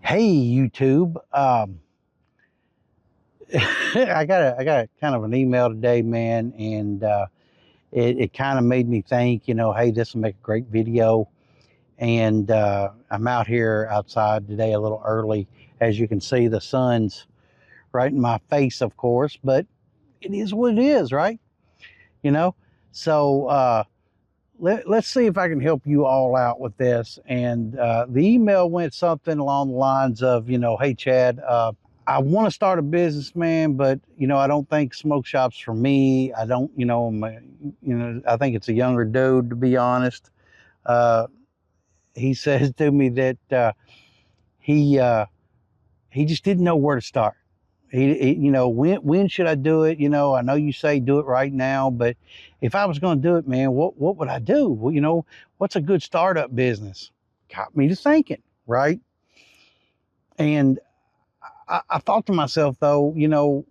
Hey YouTube, I got kind of an email today, man, and it kind of made me think, hey, this will make a great video. And I'm out here outside today a little early. As you can see, the sun's right in my face, of course, but it is what it is, right? You know, so let's see if I can help you all out with this. And the email went something along the lines of, hey, Chad. I want to start a business, man, but I don't think smoke shops for me. I don't, I think it's a younger dude, to be honest. Uh, he says to me that he he just didn't know where to start. When should I do it? I know you say do it right now, but if I was going to do it, man, what would I do? Well, what's a good startup business? Got me to thinking, right? And I thought to myself, though,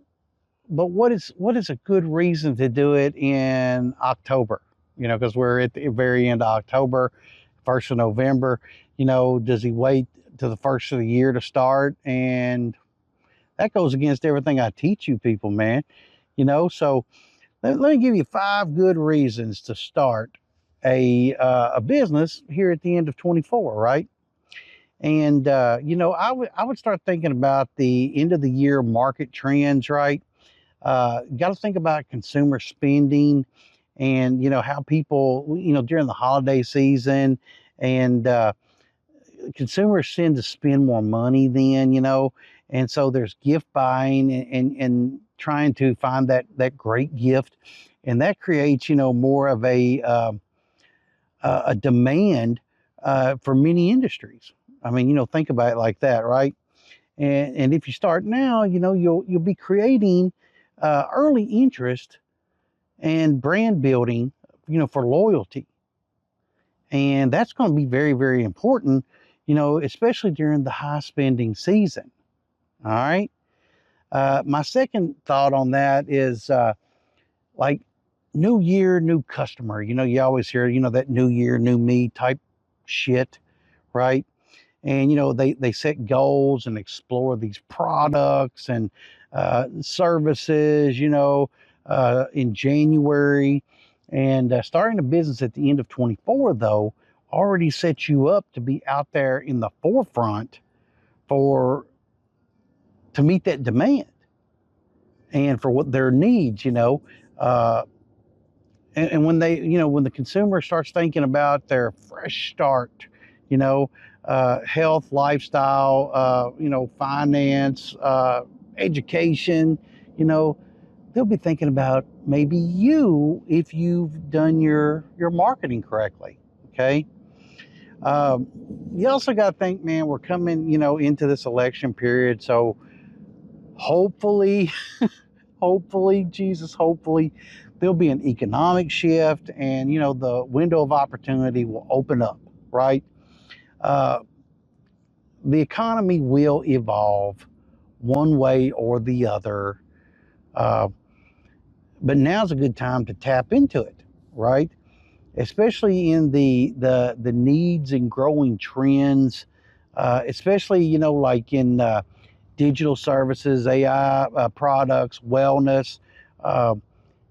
but what is a good reason to do it in October? Because we're at the very end of October, 1st of November. Does he wait to the first of the year to start? And that goes against everything I teach you people, man. So let me give you 5 good reasons to start a business here at the end of 24, right? And I would start thinking about the end of the year market trends, right? Got to think about consumer spending and how people during the holiday season, and consumers tend to spend more money then, and so there's gift buying and trying to find that great gift, and that creates more of a demand for many industries. I mean, think about it like that, right? And if you start now, you'll be creating early interest and brand building, for loyalty. And that's going to be very, very important, especially during the high spending season. All right. My second thought on that is like new year, new customer. You always hear, that new year, new me type shit, right? And they set goals and explore these products and services, in January. And starting a business at the end of 24, though, already sets you up to be out there in the forefront to meet that demand and for what their needs. Uh, and when when the consumer starts thinking about their fresh start, health, lifestyle, finance, education, they'll be thinking about maybe you if you've done your marketing correctly. Okay. Um, you also got to think, man, we're coming, into this election period. So hopefully, hopefully, Jesus, hopefully there'll be an economic shift and, the window of opportunity will open up, right? Uh, the economy will evolve one way or the other. Uh, but now's a good time to tap into it, right? Especially in the needs and growing trends, especially, like in digital services, AI products, wellness, uh,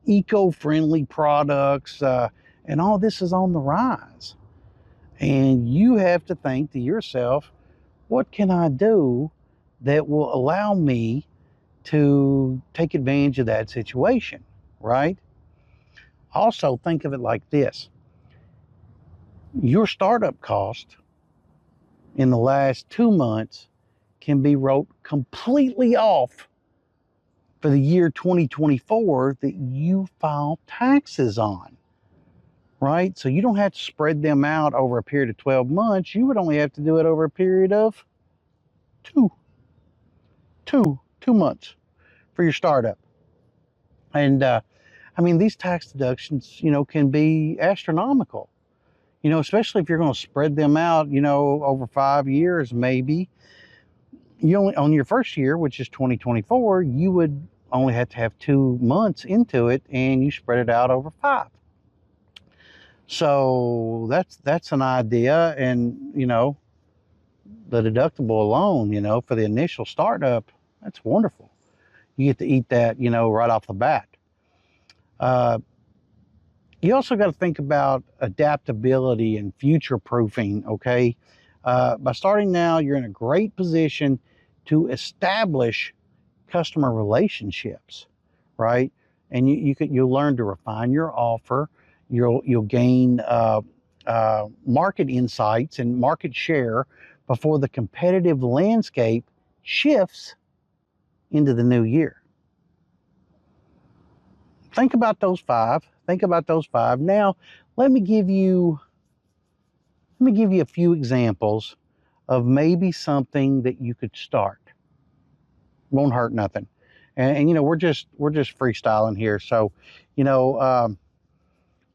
eco-friendly products, and all this is on the rise. And you have to think to yourself, what can I do that will allow me to take advantage of that situation, right? Also, think of it like this. Your startup cost in the last 2 months can be wrote completely off for the year 2024 that you file taxes on, right? So you don't have to spread them out over a period of 12 months. You would only have to do it over a period of two, 2 months for your startup. And I mean, these tax deductions, can be astronomical, especially if you're going to spread them out, over 5 years, maybe. You only, on your first year, which is 2024, you would only have to have 2 months into it, and you spread it out over 5. So that's an idea. And the deductible alone, for the initial startup, that's wonderful. You get to eat that, right off the bat. You also got to think about adaptability and future proofing, okay? By starting now, you're in a great position to establish customer relationships, right? And you'll learn to refine your offer. You'll gain market insights and market share before the competitive landscape shifts into the new year. Think about those five. Think about those five. Now, let me give you a few examples of maybe something that you could start. Won't hurt nothing. And we're just freestyling here. So,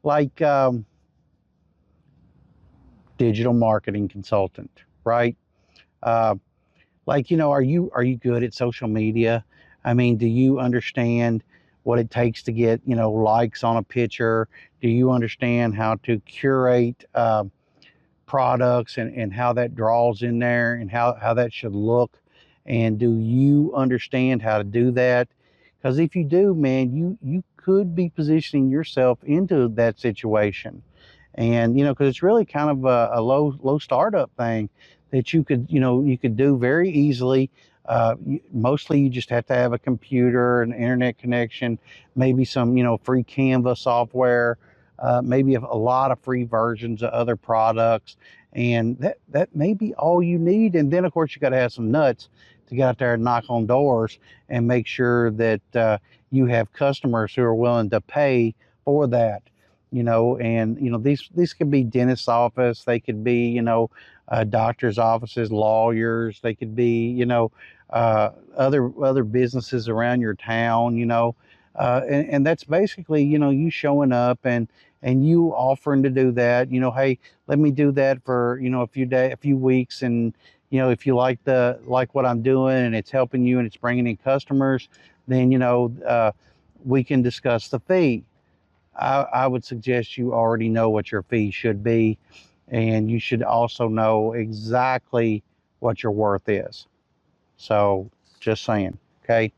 like digital marketing consultant, right? Are you good at social media? I mean, do you understand what it takes to get, likes on a picture? Do you understand how to curate products and how that draws in there and how that should look? And do you understand how to do that? Because if you do, man, you could be positioning yourself into that situation. And because it's really kind of a low startup thing that you could do very easily. Mostly you just have to have a computer, an internet connection, maybe some free Canva software, maybe a lot of free versions of other products, and that may be all you need. And then of course you got to have some nuts to get out there and knock on doors and make sure that you have customers who are willing to pay for that. And these could be dentist's office, they could be doctor's offices, lawyers, they could be other businesses around your town, and that's basically you showing up and you offering to do that. Hey, let me do that for a few weeks, and if you like what I'm doing and it's helping you and it's bringing in customers, then we can discuss the fee. I would suggest you already know what your fee should be, and you should also know exactly what your worth is. So just saying, okay?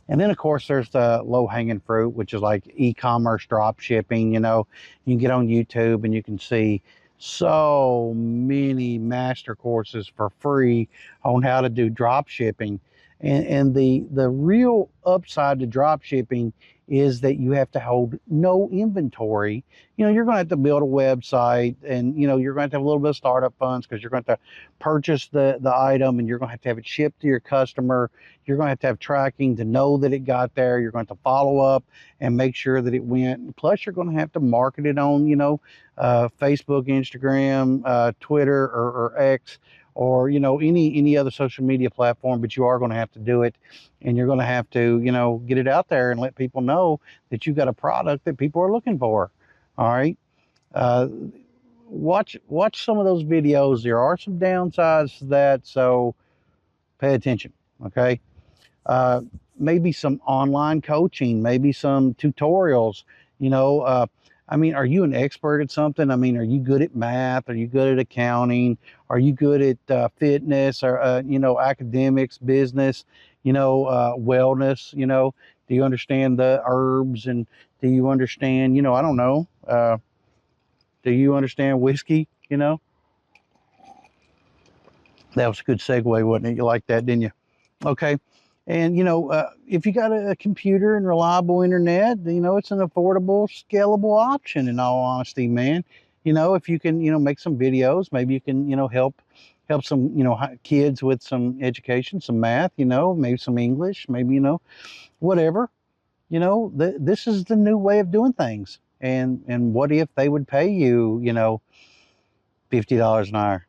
And then of course there's the low hanging fruit, which is like e-commerce drop shipping. You can get on YouTube and you can see so many master courses for free on how to do drop shipping. And the real upside to drop shipping is that you have to hold no inventory. You're going to have to build a website, and you're going to have a little bit of startup funds because you're going to purchase the item, and you're going to have it shipped to your customer. You're going to have tracking to know that it got there. You're going to follow up and make sure that it went. Plus, you're going to have to market it on Facebook, Instagram, Twitter, or X, or any other social media platform. But you are going to have to do it, and you're going to have to get it out there and let people know that you've got a product that people are looking for. All right, watch some of those videos. There are some downsides to that, so pay attention. Okay, maybe some online coaching, maybe some tutorials. I mean, are you an expert at something? I mean, are you good at math? Are you good at accounting? Are you good at fitness or, academics, business, wellness? Do you understand the herbs, and do you understand, I don't know, do you understand whiskey? That was a good segue, wasn't it? You liked that, didn't you? Okay. And, if you got a computer and reliable internet, it's an affordable, scalable option, in all honesty, man. If you can, make some videos, maybe you can, help some, kids with some education, some math, maybe some English, maybe, whatever. This is the new way of doing things. And what if they would pay you, $50 an hour?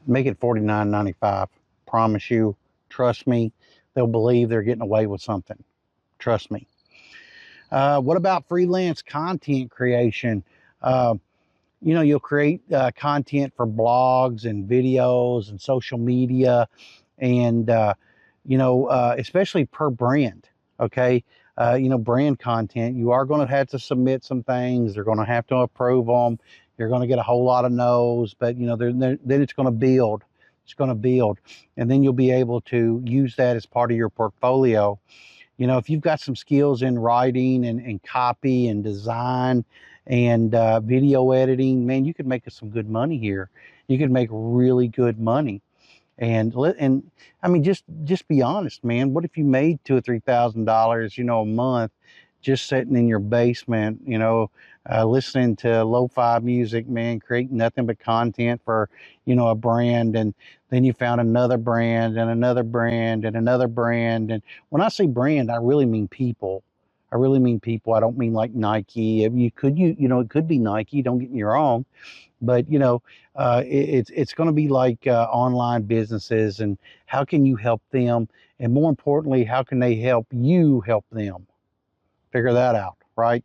Make it $49.95. Promise you. Trust me, they'll believe they're getting away with something. Trust me. What about freelance content creation? You'll create content for blogs and videos and social media, and especially per brand. Okay, brand content. You are going to have to submit some things. They're going to have to approve them. You're going to get a whole lot of no's, but then it's going to build. It's going to build, and then you'll be able to use that as part of your portfolio. If you've got some skills in writing and copy and design and video editing, man, you could make some good money here. You could make really good money. And I mean, just be honest, man. What if you made $2,000 or $3,000, a month, just sitting in your basement, listening to lo-fi music, man, creating nothing but content for, a brand, and then you found another brand and another brand and another brand. And when I say brand, I really mean people. I really mean people. I don't mean like Nike. It could be Nike. Don't get me wrong, but it's going to be like online businesses, and how can you help them, and more importantly, how can they help you help them? Figure that out, right?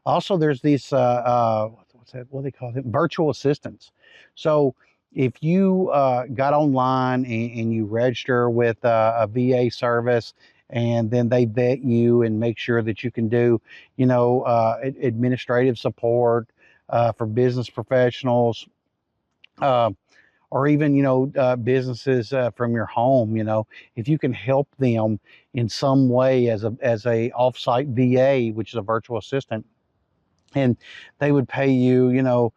Also, there's these what's that, what do they call them, virtual assistants. So if you got online and you register with a VA service, and then they vet you and make sure that you can do administrative support for business professionals, uh, or even businesses from your home. If you can help them in some way as a offsite VA, which is a virtual assistant, and they would pay you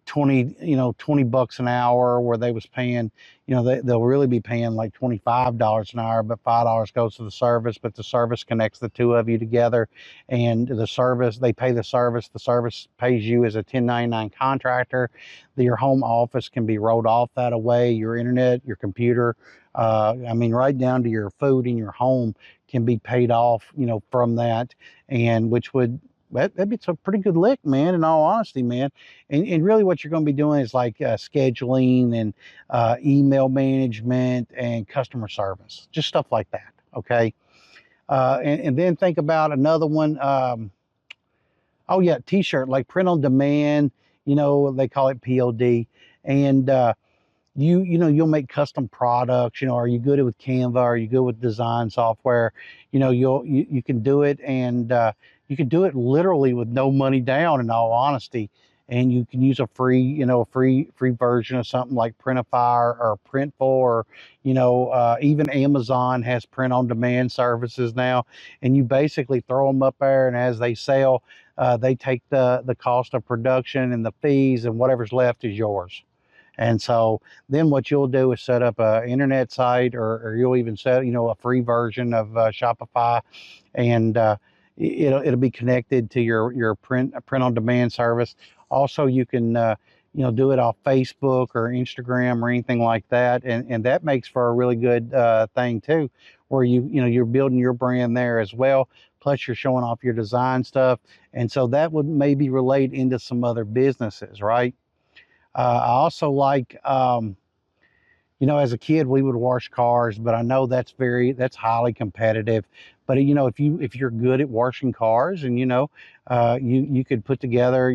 20 bucks an hour, where they was paying, they'll really be paying like $25 an hour, but $5 goes to the service, but the service connects the two of you together, and they pay the service pays you as a 1099 contractor. Your home office can be rolled off that away, your internet, your computer, I mean, right down to your food in your home can be paid off, from that, and which would, that'd be a pretty good lick, man, in all honesty, man. And really what you're going to be doing is like scheduling and email management and customer service, just stuff like that, okay? And then think about another one. Oh, yeah, T-shirt, like print on demand, they call it POD. And you'll make custom products. Are you good with Canva? Are you good with design software? You can do it, and you can do it literally with no money down, in all honesty. And you can use a free version of something like Printify or Printful, or even Amazon has print on demand services now. And you basically throw them up there, and as they sell, they take the cost of production and the fees, and whatever's left is yours. And so then what you'll do is set up an internet site, or you'll even set, a free version of Shopify, and it'll be connected to your print on demand service. Also, you can do it off Facebook or Instagram or anything like that, and that makes for a really good thing too, where you're building your brand there as well. Plus, you're showing off your design stuff, and so that would maybe relate into some other businesses, right? I also like, as a kid, we would wash cars, but I know that's highly competitive. But if you're good at washing cars, and you could put together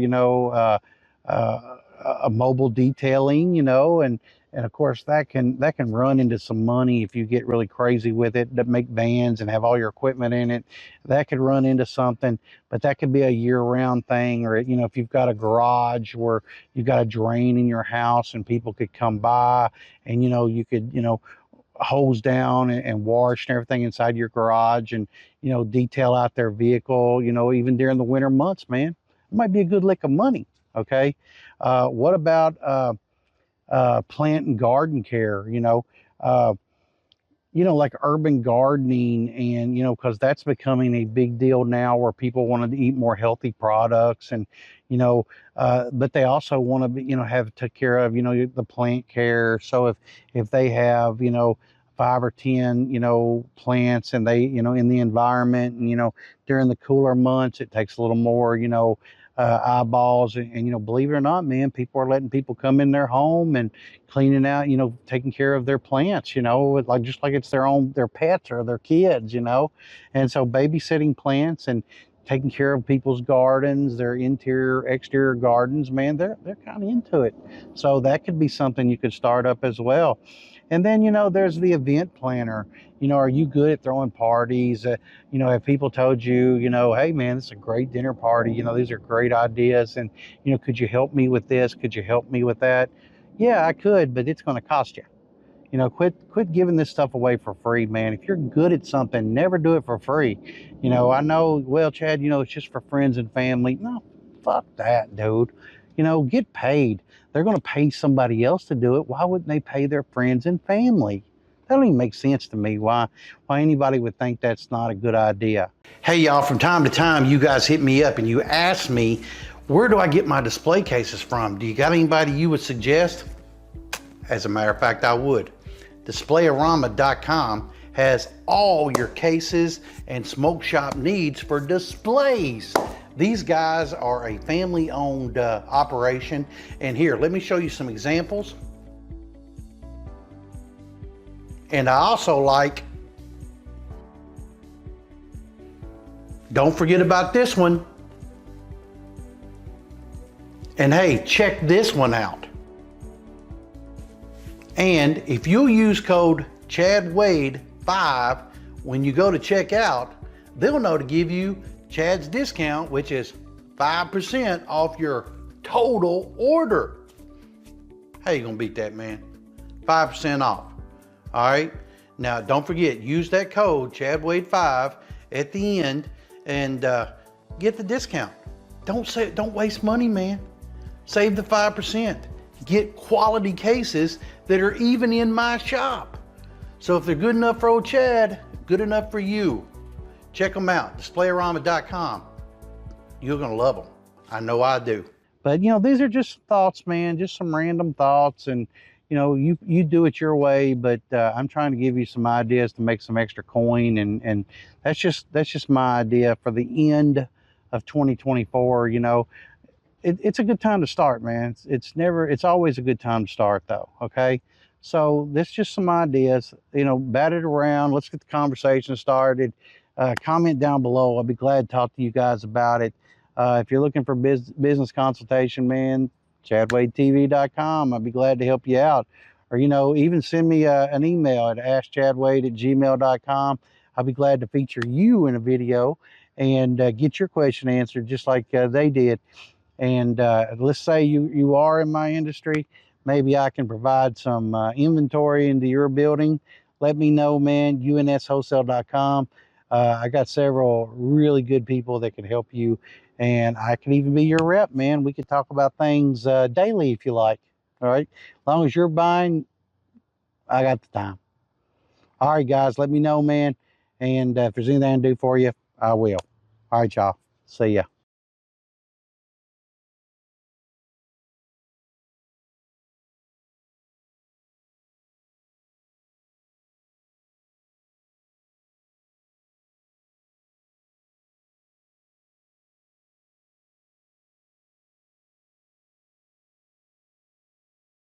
a mobile detailing, and of course that can run into some money if you get really crazy with it, that make vans and have all your equipment in it. That could run into something, but that could be a year-round thing. Or if you've got a garage where you've got a drain in your house, and people could come by, and you could hose down and wash and everything inside your garage, and detail out their vehicle, even during the winter months, man, it might be a good lick of money. Okay. What about plant and garden care? Uh, like urban gardening, and because that's becoming a big deal now, where people want to eat more healthy products, and but they also want to be, have took care of the plant care. So if they have 5 or 10 plants, and they in the environment, and during the cooler months it takes a little more eyeballs, and believe it or not, man, people are letting people come in their home and cleaning out, taking care of their plants, like just like it's their pets or their kids, and so babysitting plants and taking care of people's gardens, their interior, exterior gardens, man, they're kind of into it. So that could be something you could start up as well. And then, there's the event planner. Are you good at throwing parties? Have people told you, hey man, this is a great dinner party. These are great ideas. And, could you help me with this? Could you help me with that? Yeah, I could, but it's going to cost you. Quit giving this stuff away for free, man. If you're good at something, never do it for free. I know, well, Chad, it's just for friends and family. No, fuck that, dude. Get paid. They're going to pay somebody else to do it. Why wouldn't they pay their friends and family? That don't even make sense to me. Why anybody would think that's not a good idea. Hey, y'all, from time to time, you guys hit me up and you ask me, where do I get my display cases from? Do you got anybody you would suggest? As a matter of fact, I would. Displayarama.com has all your cases and smoke shop needs for displays. These guys are a family-owned operation. And here, let me show you some examples. And I also don't forget about this one. And hey, check this one out. And if you use code ChadWade5 when you go to checkout, they'll know to give you Chad's discount, which is 5% off your total order. How you gonna beat that, man? 5% off. All right. Now, don't forget, use that code ChadWade5 at the end and get the discount. Don't waste money, man. Save the 5%. Get quality cases that are even in my shop. So if they're good enough for old Chad, good enough for you. Check them out, displayarama.com. You're gonna love them. I know I do. But these are just thoughts, man, just some random thoughts. And you do it your way, but I'm trying to give you some ideas to make some extra coin. And that's just my idea for the end of 2024. It's a good time to start, man. It's always a good time to start though. Okay. So this just some ideas, bat it around. Let's get the conversation started. Comment down below. I'll be glad to talk to you guys about it. If you're looking for business consultation, man, ChadWadeTV.com. I'd be glad to help you out. Or, even send me an email at askchadwade@gmail.com. I'll be glad to feature you in a video and get your question answered just like they did. And let's say you are in my industry, maybe I can provide some inventory into your building. Let me know, man, UNSWholesale.com. I got several really good people that can help you, and I can even be your rep, man. We could talk about things daily if you like. All right. As long as you're buying, I got the time. All right, guys, let me know, man. And if there's anything I can do for you, I will. All right, y'all. See ya.